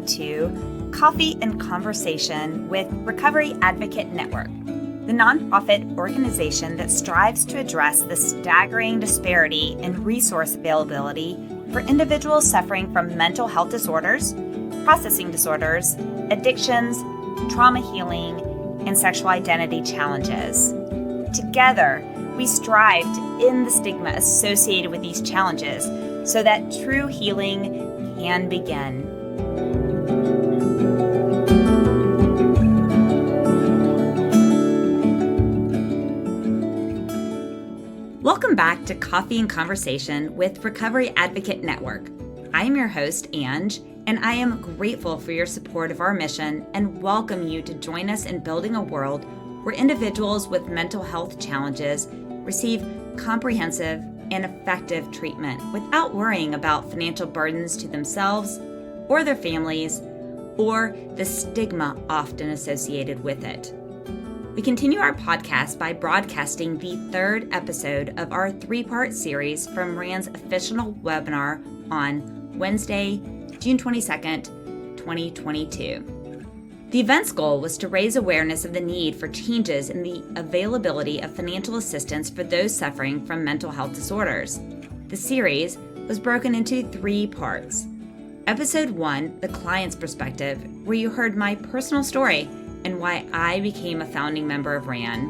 to Coffee and Conversation with Recovery Advocate Network, the nonprofit organization that strives to address the staggering disparity in resource availability for individuals suffering from mental health disorders, processing disorders, addictions, trauma healing, and sexual identity challenges. Together, we strive to end the stigma associated with these challenges so that true healing can begin. Welcome back to Coffee and Conversation with Recovery Advocate Network. I am your host, Ange, and I am grateful for your support of our mission and welcome you to join us in building a world where individuals with mental health challenges receive comprehensive and effective treatment without worrying about financial burdens to themselves or their families or the stigma often associated with it. We continue our podcast by broadcasting the third episode of our three-part series from RAND's official webinar on Wednesday, June 22nd, 2022. The event's goal was to raise awareness of the need for changes in the availability of financial assistance for those suffering from mental health disorders. The series was broken into three parts. Episode 1, The Client's Perspective, where you heard my personal story and why I became a founding member of RAND.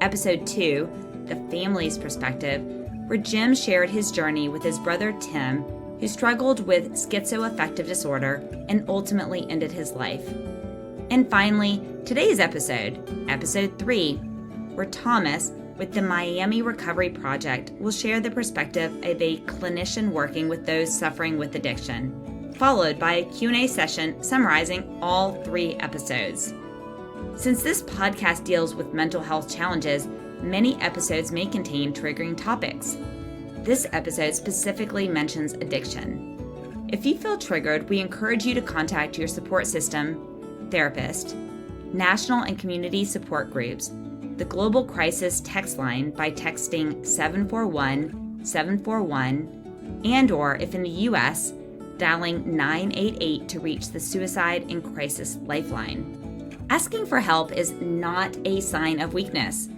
Episode 2, The Family's Perspective, where Jim shared his journey with his brother Tim, who struggled with schizoaffective disorder and ultimately ended his life. And finally, today's episode, Episode 3, where Thomas, with the Miami Recovery Project, will share the perspective of a clinician working with those suffering with addiction, followed by a Q&A session summarizing all three episodes. Since this podcast deals with mental health challenges, many episodes may contain triggering topics. This episode specifically mentions addiction. If you feel triggered, we encourage you to contact your support system, therapist, national and community support groups, the Global Crisis text line by texting 741-741, and/or if in the U.S., dialing 988 to reach the Suicide and Crisis Lifeline. Asking for help is not a sign of weakness.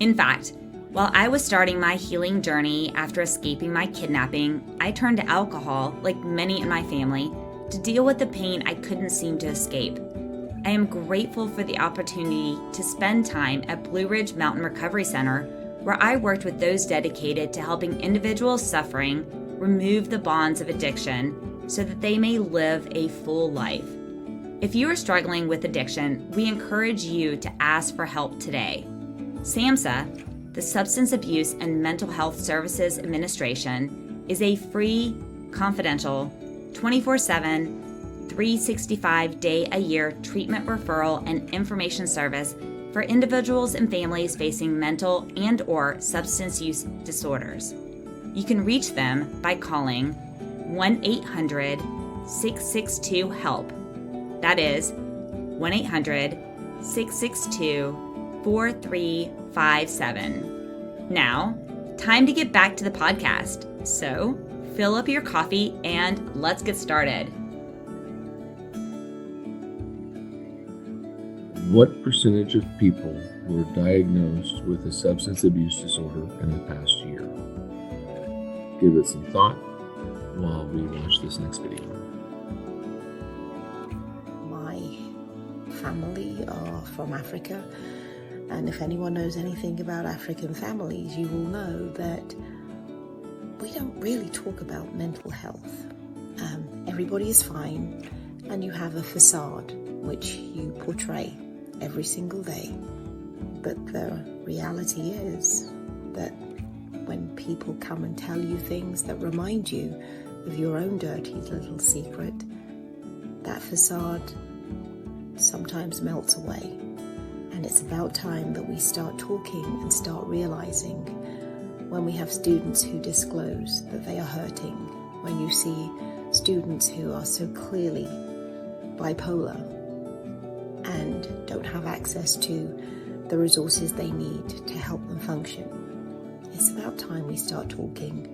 In fact, while I was starting my healing journey after escaping my kidnapping, I turned to alcohol, like many in my family, to deal with the pain I couldn't seem to escape. I am grateful for the opportunity to spend time at Blue Ridge Mountain Recovery Center, where I worked with those dedicated to helping individuals suffering remove the bonds of addiction so that they may live a full life. If you are struggling with addiction, we encourage you to ask for help today. SAMHSA, the Substance Abuse and Mental Health Services Administration, is a free, confidential, 24/7, 365-day-a-year treatment referral and information service for individuals and families facing mental and/or substance use disorders. You can reach them by calling 1-800-662-HELP. That is 1-800-662-4357. Now, time to get back to the podcast. So, fill up your coffee and let's get started. What percentage of people were diagnosed with a substance abuse disorder in the past year? Give it some thought while we watch this next video. My family are from Africa, and if anyone knows anything about African families, you will know that we don't really talk about mental health. Everybody is fine, and you have a facade which you portray every single day. But the reality is that when people come and tell you things that remind you of your own dirty little secret, that facade sometimes melts away. And it's about time that we start talking and start realizing when we have students who disclose that they are hurting, when you see students who are so clearly bipolar and don't have access to the resources they need to help them function. It's about time we start talking.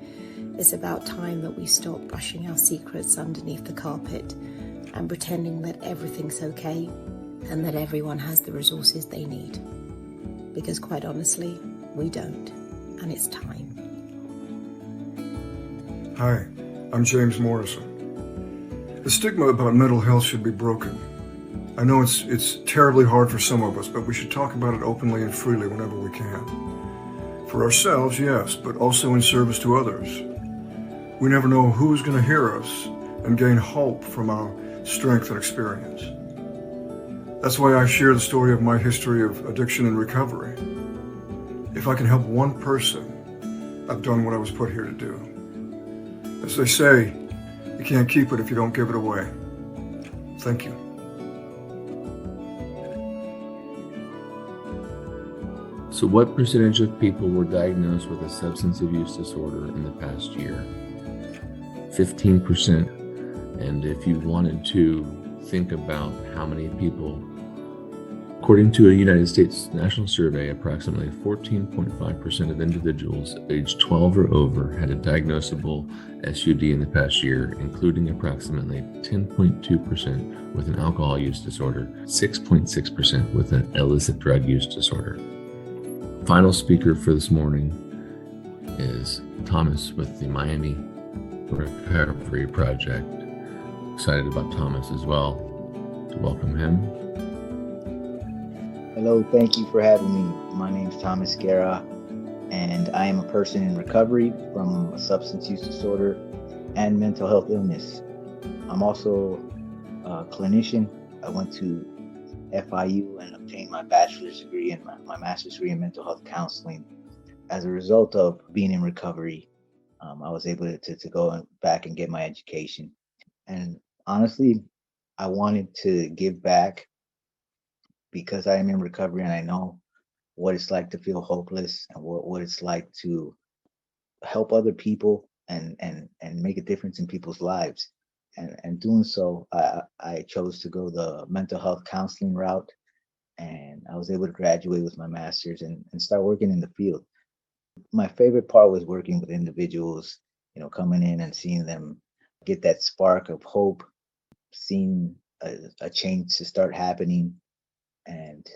It's about time that we stop brushing our secrets underneath the carpet and pretending that everything's okay and that everyone has the resources they need. Because quite honestly, we don't, and it's time. Hi, I'm James Morrison. The stigma about mental health should be broken. I know it's terribly hard for some of us, but we should talk about it openly and freely whenever we can. For ourselves, yes, but also in service to others. We never know who's going to hear us and gain hope from our strength and experience. That's why I share the story of my history of addiction and recovery. If I can help one person, I've done what I was put here to do. As they say, you can't keep it if you don't give it away. Thank you. So, what percentage of people were diagnosed with a substance abuse disorder in the past year? 15%. And if you wanted to think about how many people, according to a United States national survey, approximately 14.5% of individuals aged 12 or over had a diagnosable SUD in the past year, including approximately 10.2% with an alcohol use disorder, 6.6% with an illicit drug use disorder. Final speaker for this morning is Thomas with the Miami Recovery Project. Excited about Thomas as well. To welcome him. Hello, thank you for having me. My name is Thomas Guerra, and I am a person in recovery from a substance use disorder and mental health illness. I'm also a clinician. I went to FIU and obtained my bachelor's degree and my master's degree in mental health counseling. As a result of being in recovery, I was able to go back and get my education. And honestly, I wanted to give back because I am in recovery and I know what it's like to feel hopeless and what it's like to help other people and make a difference in people's lives. And doing so, I chose to go the mental health counseling route, and I was able to graduate with my master's and start working in the field. My favorite part was working with individuals, coming in and seeing them get that spark of hope, seeing a change to start happening, and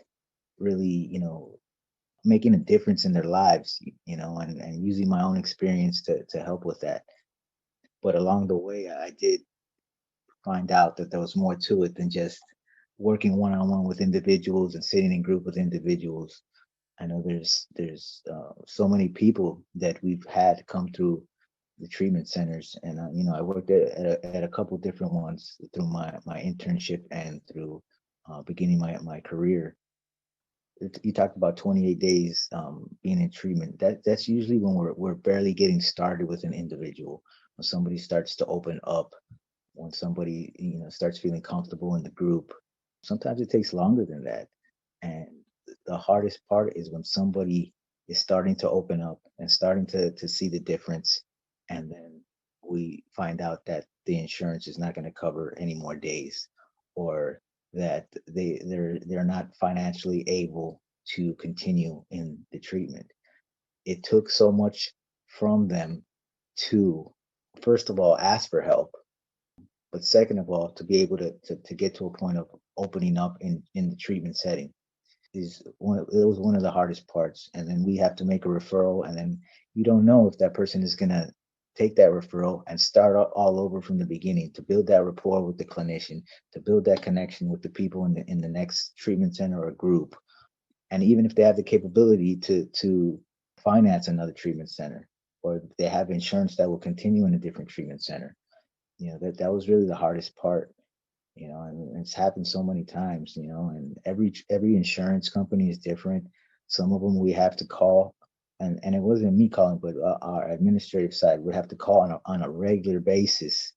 really, making a difference in their lives, and using my own experience to help with that. But along the way, I did find out that there was more to it than just working one-on-one with individuals and sitting in group with individuals. I know there's so many people that we've had come through the treatment centers, and I worked at a couple different ones through my internship and through beginning my career. You talked about 28 days being in treatment. That's usually when we're barely getting started with an individual. When somebody starts to open up, when somebody starts feeling comfortable in the group. Sometimes it takes longer than that, and the hardest part is when somebody is starting to open up and starting to see the difference, and then we find out that the insurance is not going to cover any more days, or that they're not financially able to continue in the treatment. It took so much from them to, first of all, ask for help, but second of all, to be able to get to a point of opening up in the treatment setting it was one of the hardest parts. And then we have to make a referral, and then you don't know if that person is going to take that referral and start all over from the beginning, to build that rapport with the clinician, to build that connection with the people in the next treatment center or group. And even if they have the capability to finance another treatment center, or they have insurance that will continue in a different treatment center, that was really the hardest part. And it's happened so many times, and every insurance company is different. Some of them we have to call, and it wasn't me calling, but our administrative side would have to call on a regular basis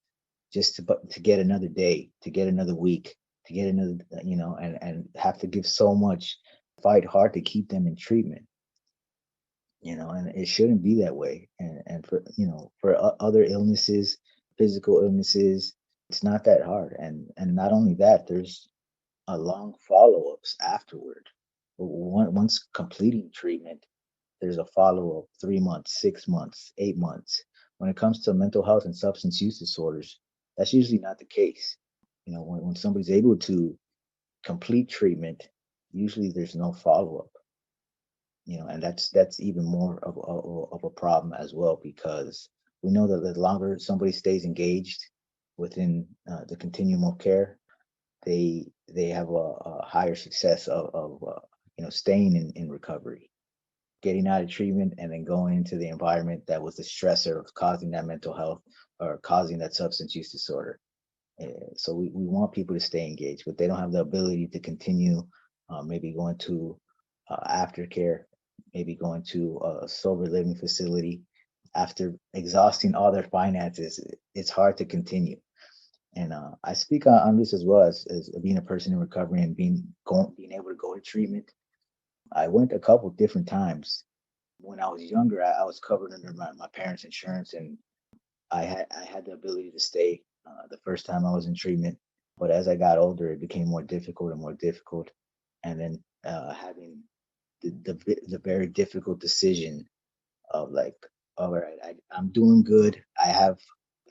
just to get another day, to get another week, to get another, and have to give so much, fight hard to keep them in treatment, and it shouldn't be that way. And for other illnesses, physical illnesses, it's not that hard. And not only that, there's a long follow-ups afterward. Once completing treatment, there's a follow-up 3 months, 6 months, 8 months. When it comes to mental health and substance use disorders, that's usually not the case. when somebody's able to complete treatment, usually there's no follow-up, and that's even more of a problem as well, because we know that the longer somebody stays engaged within the continuum of care, they have a higher success of staying in recovery, getting out of treatment, and then going into the environment that was the stressor of causing that mental health or causing that substance use disorder. So we want people to stay engaged, but they don't have the ability to continue, maybe going to aftercare, maybe going to a sober living facility. After exhausting all their finances, it's hard to continue. And I speak on this as well as being a person in recovery and being able to go to treatment. I went a couple different times. When I was younger, I was covered under my parents' insurance, and I had the ability to stay the first time I was in treatment. But as I got older, it became more difficult and more difficult. And then having the very difficult decision of like, all right, I'm doing good. I have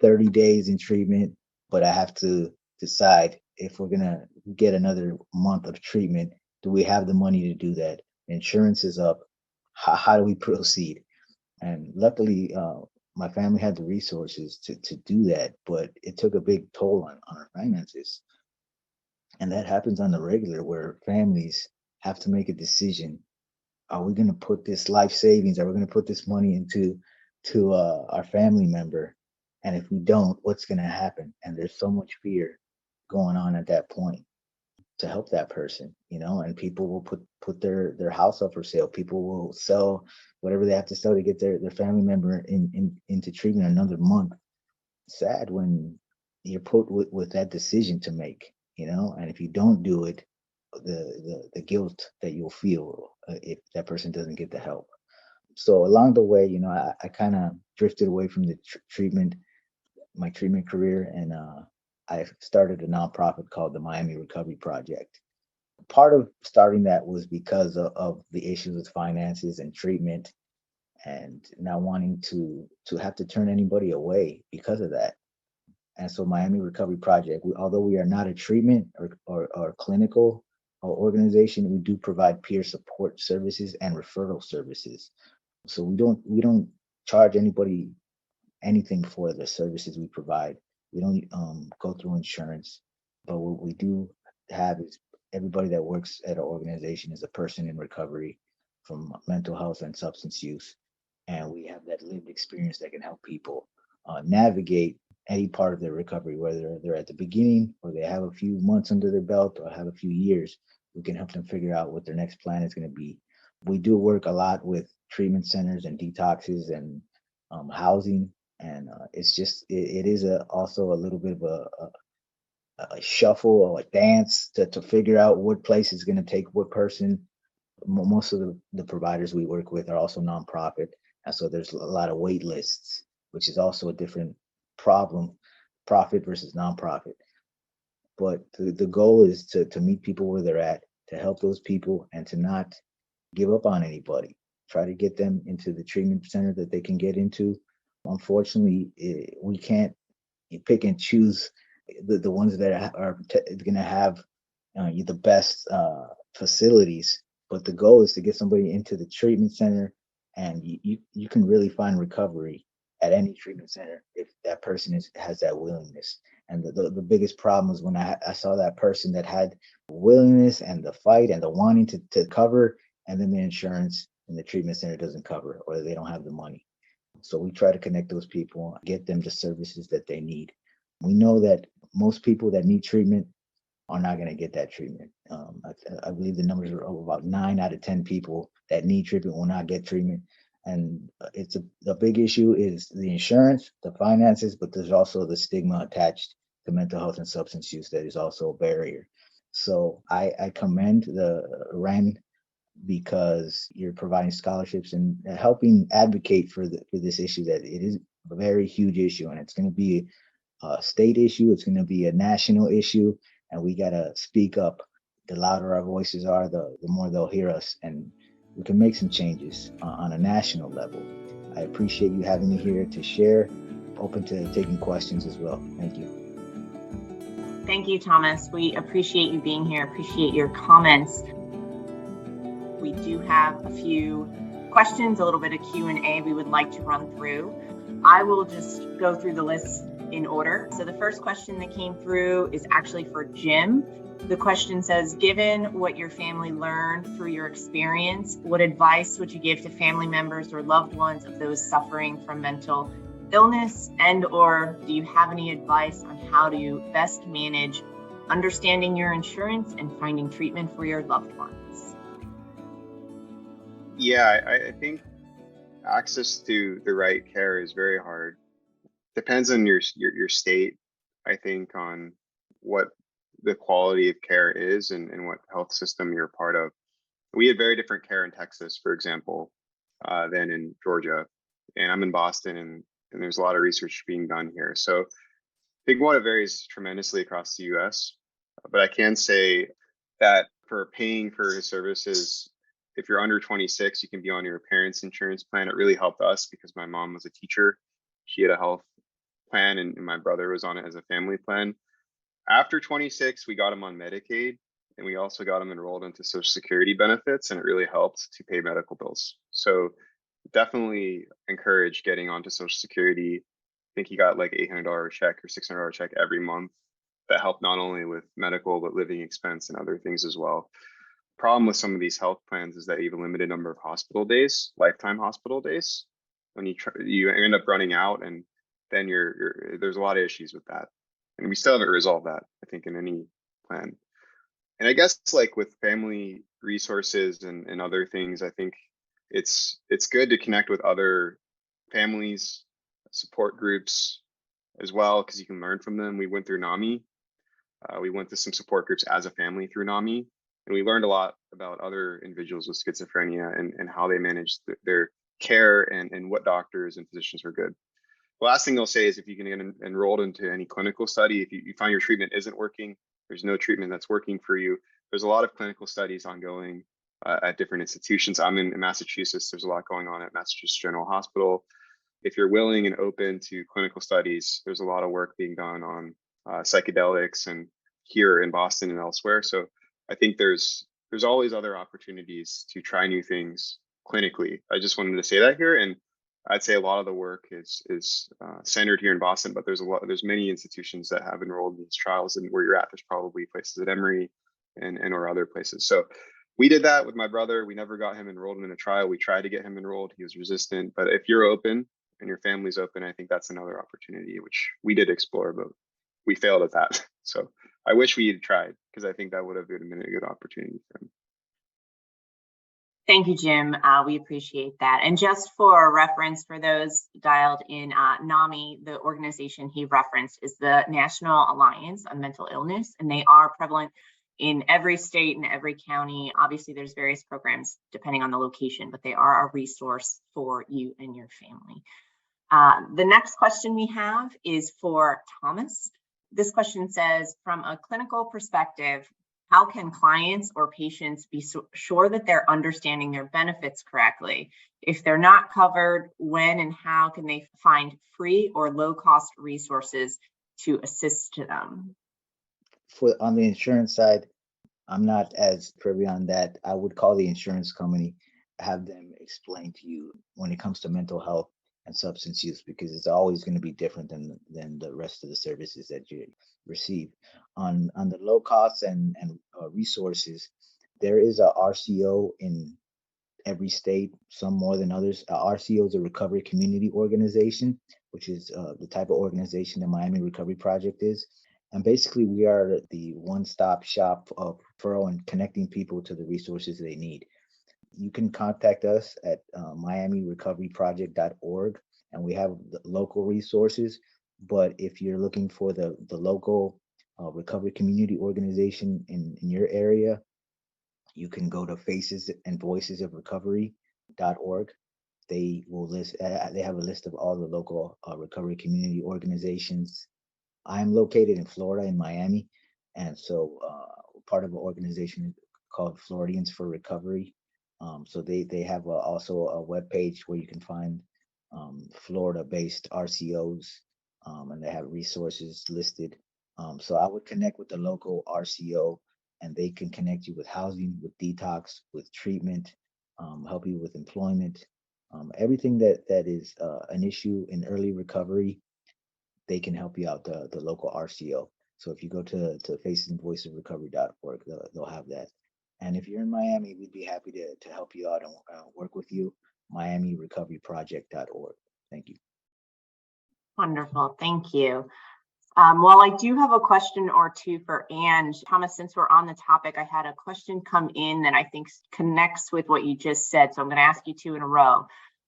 30 days in treatment, but I have to decide if we're gonna get another month of treatment. Do we have the money to do that? Insurance is up. How do we proceed? And luckily, my family had the resources to do that, but it took a big toll on our finances. And that happens on the regular, where families have to make a decision. Are we going to put this life savings? Are we going to put this money into our family member? And if we don't, what's going to happen? And there's so much fear going on at that point to help that person, and people will put their house up for sale. People will sell whatever they have to sell to get their family member into treatment another month. Sad when you're put with that decision to make, and if you don't do it, the guilt that you'll feel if that person doesn't get the help. So along the way, I kind of drifted away from the my treatment career, and I started a nonprofit called the Miami Recovery Project. Part of starting that was because of the issues with finances and treatment, and not wanting to have to turn anybody away because of that. And so Miami Recovery Project, although we are not a treatment or clinical organization, we do provide peer support services and referral services. So we don't charge anybody anything for the services we provide. We don't go through insurance, but what we do have is everybody that works at our organization is a person in recovery from mental health and substance use, and we have that lived experience that can help people navigate any part of their recovery, whether they're at the beginning or they have a few months under their belt or have a few years. We can help them figure out what their next plan is going to be. We do work a lot with treatment centers and detoxes and housing, and it's just it is also a little bit of a shuffle or a dance to figure out what place is going to take what person. Most of the providers we work with are also nonprofit, and so there's a lot of wait lists, which is also a different problem, profit versus nonprofit. But the goal is to meet people where they're at, to help those people, and to not give up on anybody. Try to get them into the treatment center that they can get into. Unfortunately, we can't pick and choose the ones that are going to have the best facilities. But the goal is to get somebody into the treatment center, and you can really find recovery at any treatment center if that person has that willingness. And the biggest problem is when I saw that person that had willingness and the fight and the wanting to cover, and then the insurance and the treatment center doesn't cover, or they don't have the money. So we try to connect those people, get them the services that they need. We know that most people that need treatment are not going to get that treatment. I believe the numbers are about 9 out of 10 people that need treatment will not get treatment. And it's a big issue is the insurance, the finances, but there's also the stigma attached to mental health and substance use that is also a barrier. So I commend the REN, because you're providing scholarships and helping advocate for this issue, that it is a very huge issue, and it's going to be a state issue. It's going to be a national issue, and we got to speak up. The louder our voices are, the more they'll hear us, and we can make some changes on a national level. I appreciate you having me here to share. Open to taking questions as well. Thank you. Thank you, Thomas. We appreciate you being here, appreciate your comments. We do have a few questions, a little bit of Q&A we would like to run through. I will just go through the list in order. So the first question that came through is actually for Jim. The question says, given what your family learned through your experience, what advice would you give to family members or loved ones of those suffering from mental illness, and or do you have any advice on how to best manage understanding your insurance and finding treatment for your loved ones? Yeah, I think access to the right care is very hard. Depends on your state, I think, on what the quality of care is and what health system you're a part of. We had very different care in Texas, for example, than in Georgia. And I'm in Boston, and there's a lot of research being done here. So I think it varies tremendously across the US. But I can say that for paying for services, if you're under 26, you can be on your parents' insurance plan. It really helped us because my mom was a teacher. She had a health plan, and my brother was on it as a family plan. After 26, we got him on Medicaid, and we also got him enrolled into Social Security benefits, and it really helped to pay medical bills. So definitely encourage getting onto Social Security. I think he got like $800 check or $600 check every month. That helped not only with medical, but living expense and other things as well. Problem with some of these health plans is that you have a limited number of hospital days, lifetime hospital days. When you end up running out, and then there's a lot of issues with that. And we still haven't resolved that, I think, in any plan. And I guess like with family resources and other things, I think it's good to connect with other families, support groups as well, because you can learn from them. We went through NAMI. We went to some support groups as a family through NAMI, and we learned a lot about other individuals with schizophrenia and how they manage their care and what doctors and physicians are good. The last thing they'll say is if you can get enrolled into any clinical study, if you find your treatment isn't working, there's no treatment that's working for you. There's a lot of clinical studies ongoing at different institutions. I'm in Massachusetts. There's a lot going on at Massachusetts General Hospital. If you're willing and open to clinical studies, there's a lot of work being done on psychedelics and here in Boston and elsewhere. So I think there's always other opportunities to try new things clinically. I just wanted to say that here, and I'd say a lot of the work is centered here in Boston, but there's many institutions that have enrolled in these trials, and where you're at, there's probably places at Emory and or other places. So we did that with my brother. We never got him enrolled in a trial. We tried to get him enrolled. He was resistant. But if you're open and your family's open, I think that's another opportunity, which we did explore, but we failed at that. So I wish we had tried, because I think that would have been a good opportunity for him. Thank you, Jim. We appreciate that. And just for reference, for those dialed in, NAMI, the organization he referenced, is the National Alliance on Mental Illness, and they are prevalent in every state and every county. Obviously, there's various programs depending on the location, but they are a resource for you and your family. The next question we have is for Thomas. This question says, from a clinical perspective, how can clients or patients be sure that they're understanding their benefits correctly? If they're not covered, when and how can they find free or low-cost resources to assist them? On the insurance side, I'm not as privy on that. I would call the insurance company, have them explain to you when it comes to mental health and substance use, because it's always going to be different than the rest of the services that you receive. On the low costs and resources, there is a RCO in every state, some more than others. RCO is a recovery community organization, which is the type of organization the Miami Recovery Project is. And basically, we are the one-stop shop of referral and connecting people to the resources they need. You can contact us at miamirecoveryproject.org, and we have the local resources. But if you're looking for the local recovery community organization in your area, you can go to Faces and Voices of Recovery.org. They will list. They have a list of all the local recovery community organizations. I'm located in Florida, in Miami, and so part of an organization called Floridians for Recovery. So they have also a webpage where you can find Florida-based RCOs, and they have resources listed So I would connect with the local RCO, and they can connect you with housing, with detox, with treatment, help you with employment, everything that is an issue in early recovery. They can help you out, the local RCO. So if you go to facesandvoicesofrecovery.org, they'll have that. And if you're in Miami, we'd be happy to help you out and work with you. MiamiRecoveryProject.org. Thank you. Wonderful. Thank you. Well, I do have a question or two for Ange. Thomas, since we're on the topic, I had a question come in that I think connects with what you just said. So I'm going to ask you two in a row.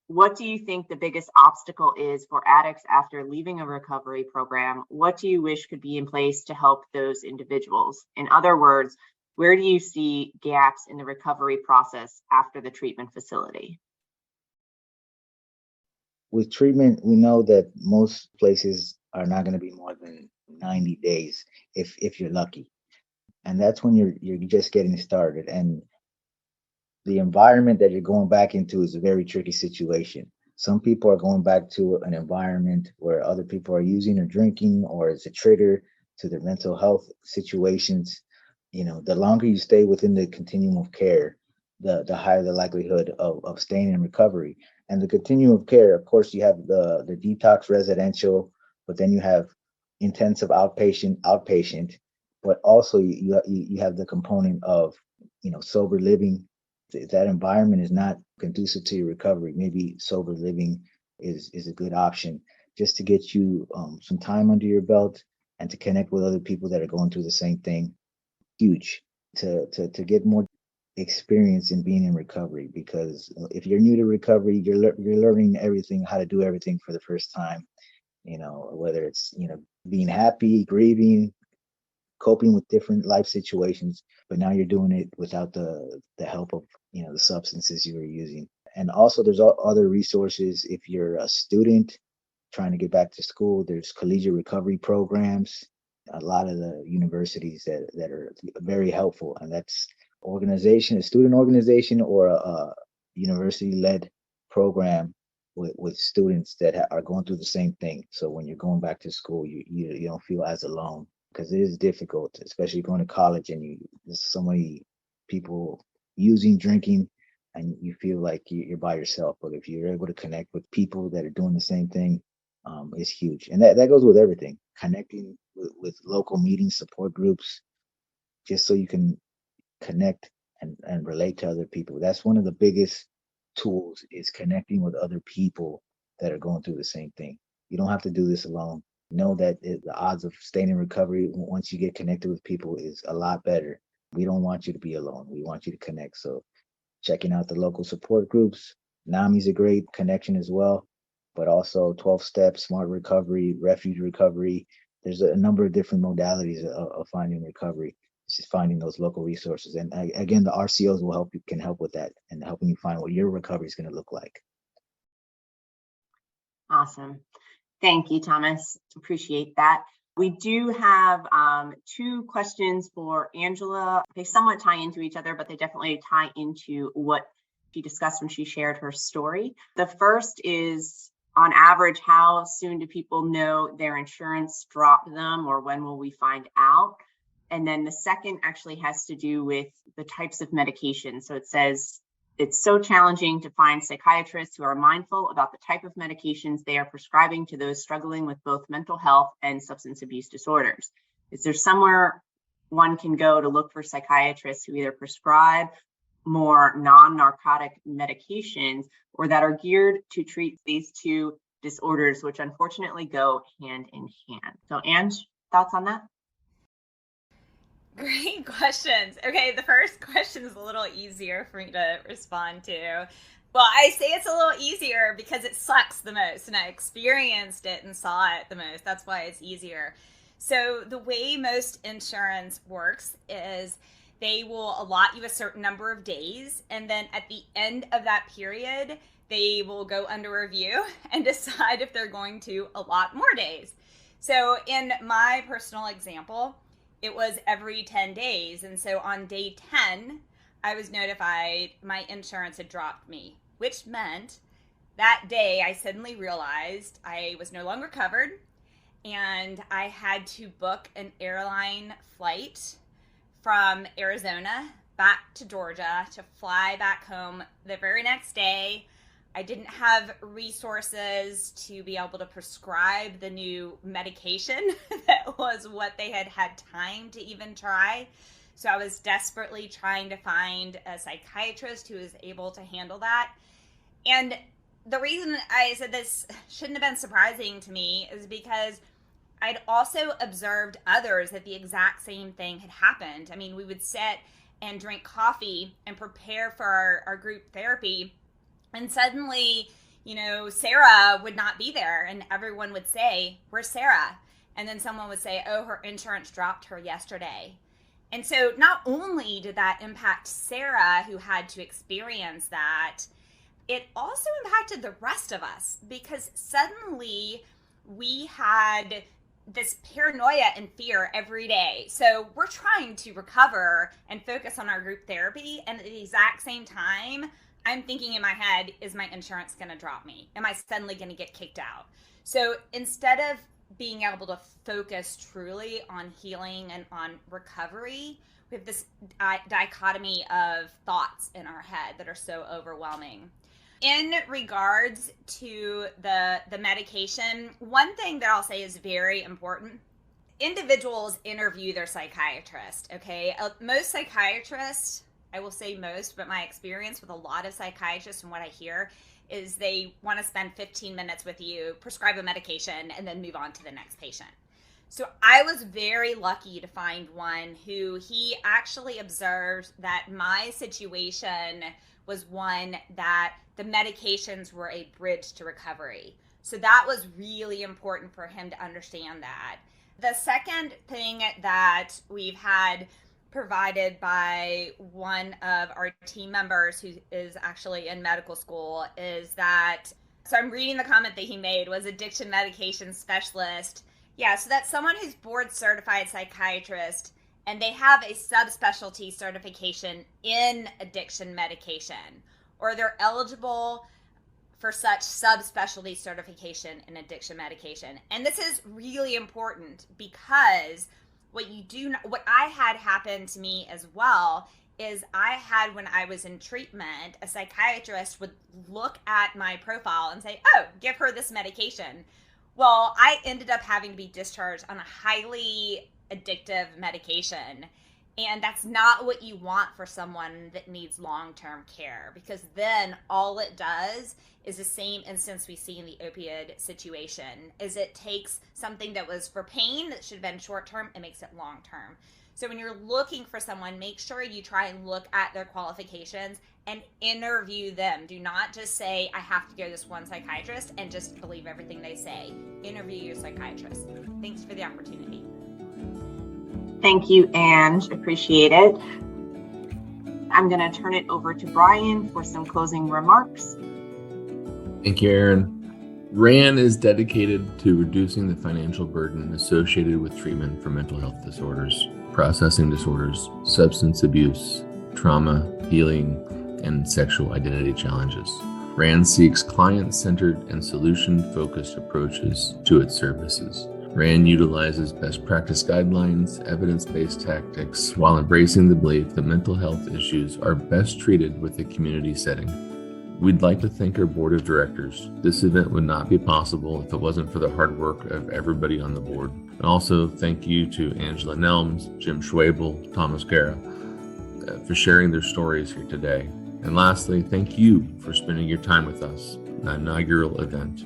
What do you think the biggest obstacle is for addicts after leaving a recovery program? What do you wish could be in place to help those individuals? In other words, where do you see gaps in the recovery process after the treatment facility? With treatment, we know that most places are not going to be more than 90 days if you're lucky. And that's when you're just getting started. And the environment that you're going back into is a very tricky situation. Some people are going back to an environment where other people are using or drinking, or it's a trigger to their mental health situations. The longer you stay within the continuum of care, the higher the likelihood of staying in recovery. And the continuum of care, of course, you have the detox residential, but then you have intensive outpatient, but also you have the component of sober living. If that environment is not conducive to your recovery, maybe sober living is a good option, just to get you some time under your belt and to connect with other people that are going through the same thing. Huge to get more experience in being in recovery, because if you're new to recovery, you're learning everything, how to do everything for the first time. Whether it's being happy, grieving, coping with different life situations, but now you're doing it without the help of the substances you were using. And also there's other resources. If you're a student trying to get back to school, there's collegiate recovery programs, a lot of the universities that are very helpful. And that's a student organization or a university-led program with students that are going through the same thing. So when you're going back to school, you don't feel as alone, because it is difficult, especially going to college and there's so many people using, drinking, and you feel like you're by yourself. But if you're able to connect with people that are doing the same thing, it's huge. And that goes with everything, connecting with local meetings, support groups, just so you can connect and relate to other people. That's one of the biggest tools, is connecting with other people that are going through the same thing. You don't have to do this alone. Know that the odds of staying in recovery once you get connected with people is a lot better. We don't want you to be alone. We want you to connect. So checking out the local support groups. NAMI's a great connection as well, but also 12 Steps, Smart Recovery, Refuge Recovery. There's a number of different modalities of finding recovery. It's just finding those local resources. And again, the RCOs can help with that and helping you find what your recovery is going to look like. Awesome. Thank you, Thomas. Appreciate that. We do have two questions for Angela. They somewhat tie into each other, but they definitely tie into what she discussed when she shared her story. The first is, on average, how soon do people know their insurance dropped them, or when will we find out? And then the second actually has to do with the types of medication. So it says, it's so challenging to find psychiatrists who are mindful about the type of medications they are prescribing to those struggling with both mental health and substance abuse disorders. Is there somewhere one can go to look for psychiatrists who either prescribe more non-narcotic medications or that are geared to treat these two disorders, which unfortunately go hand in hand? So Ange, thoughts on that? Great questions. Okay, the first question is a little easier for me to respond to. Well, I say it's a little easier because it sucks the most, and I experienced it and saw it the most. That's why it's easier. So the way most insurance works is they will allot you a certain number of days, and then at the end of that period, they will go under review and decide if they're going to allot more days. So in my personal example, it was every 10 days. And so on day 10, I was notified my insurance had dropped me, which meant that day I suddenly realized I was no longer covered and I had to book an airline flight from Arizona back to Georgia to fly back home the very next day. I didn't have resources to be able to prescribe the new medication that was what they had time to even try. So I was desperately trying to find a psychiatrist who was able to handle that. And the reason I said this shouldn't have been surprising to me is because I'd also observed others that the exact same thing had happened. I mean, we would sit and drink coffee and prepare for our group therapy, and suddenly, Sarah would not be there, and everyone would say, "Where's Sarah?" And then someone would say, "Oh, her insurance dropped her yesterday." And so not only did that impact Sarah, who had to experience that, it also impacted the rest of us, because suddenly we had this paranoia and fear every day. So we're trying to recover and focus on our group therapy, and at the exact same time, I'm thinking in my head, is my insurance going to drop me? Am I suddenly going to get kicked out? So instead of being able to focus truly on healing and on recovery, we have this dichotomy of thoughts in our head that are so overwhelming. In regards to the medication, one thing that I'll say is very important. Individuals interview their psychiatrist, okay? Most psychiatrists, I will say most, but my experience with a lot of psychiatrists and what I hear is they want to spend 15 minutes with you, prescribe a medication, and then move on to the next patient. So I was very lucky to find one who he actually observed that my situation was one that the medications were a bridge to recovery. So that was really important for him to understand that. The second thing that we've had provided by one of our team members who is actually in medical school is that, so I'm reading the comment that he made, was addiction medication specialist. Yeah, so that's someone who's board certified psychiatrist, and they have a subspecialty certification in addiction medication, or they're eligible for such subspecialty certification in addiction medication. And this is really important because what I had happen to me as well is I had, when I was in treatment, a psychiatrist would look at my profile and say, "Oh, give her this medication." Well, I ended up having to be discharged on a highly addictive medication. And that's not what you want for someone that needs long-term care, because then all it does is the same instance we see in the opioid situation, is it takes something that was for pain that should have been short-term and makes it long-term. So when you're looking for someone, make sure you try and look at their qualifications and interview them. Do not just say, "I have to go to this one psychiatrist," and just believe everything they say. Interview your psychiatrist. Thanks for the opportunity. Thank you, Ange. Appreciate it. I'm going to turn it over to Brian for some closing remarks. Thank you, Erin. RAN is dedicated to reducing the financial burden associated with treatment for mental health disorders, processing disorders, substance abuse, trauma, healing, and sexual identity challenges. RAN seeks client-centered and solution-focused approaches to its services. RAN utilizes best practice guidelines, evidence-based tactics, while embracing the belief that mental health issues are best treated with a community setting. We'd like to thank our board of directors. This event would not be possible if it wasn't for the hard work of everybody on the board. And also thank you to Angela Nelms, Jim Schwabel, Thomas Guerra for sharing their stories here today. And lastly, thank you for spending your time with us in the inaugural event.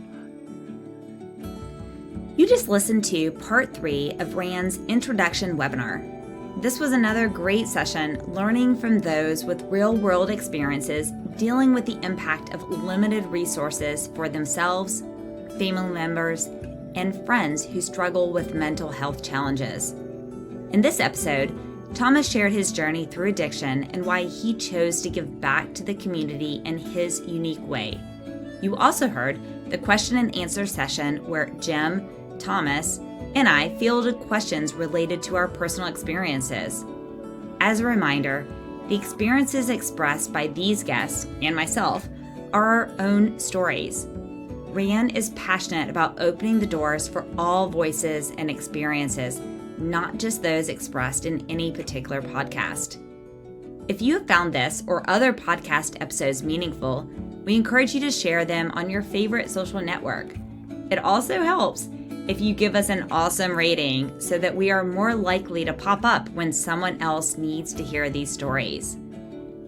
You just listened to part 3 of RAN's introduction webinar. This was another great session learning from those with real-world experiences dealing with the impact of limited resources for themselves, family members, and friends who struggle with mental health challenges. In this episode, Thomas shared his journey through addiction and why he chose to give back to the community in his unique way. You also heard the question and answer session where Jim, Thomas, and I fielded questions related to our personal experiences. As a reminder, the experiences expressed by these guests and myself are our own stories. RAN is passionate about opening the doors for all voices and experiences, not just those expressed in any particular podcast. If you have found this or other podcast episodes meaningful, we encourage you to share them on your favorite social network. It also helps if you give us an awesome rating so that we are more likely to pop up when someone else needs to hear these stories.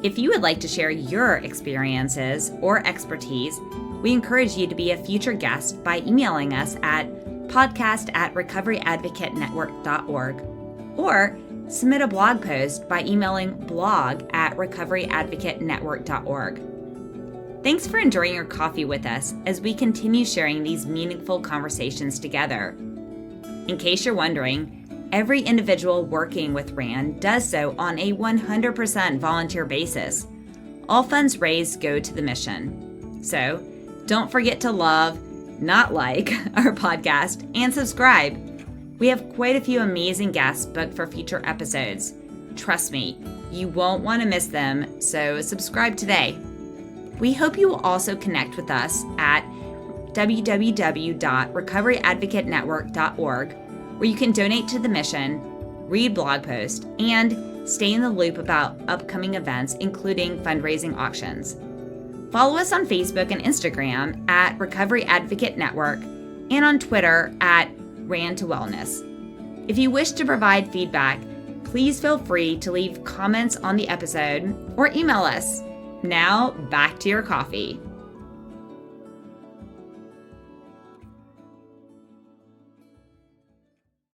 If you would like to share your experiences or expertise, we encourage you to be a future guest by emailing us at podcast@recoveryadvocatenetwork.org or submit a blog post by emailing blog@recoveryadvocatenetwork.org. Thanks for enjoying your coffee with us as we continue sharing these meaningful conversations together. In case you're wondering, every individual working with RAN does so on a 100% volunteer basis. All funds raised go to the mission. So, don't forget to love, not like, our podcast and subscribe. We have quite a few amazing guests booked for future episodes. Trust me, you won't want to miss them, so subscribe today. We hope you will also connect with us at www.recoveryadvocatenetwork.org, where you can donate to the mission, read blog posts, and stay in the loop about upcoming events, including fundraising auctions. Follow us on Facebook and Instagram at Recovery Advocate Network and on Twitter at RAN to Wellness. If you wish to provide feedback, please feel free to leave comments on the episode or email us. Now, back to your coffee.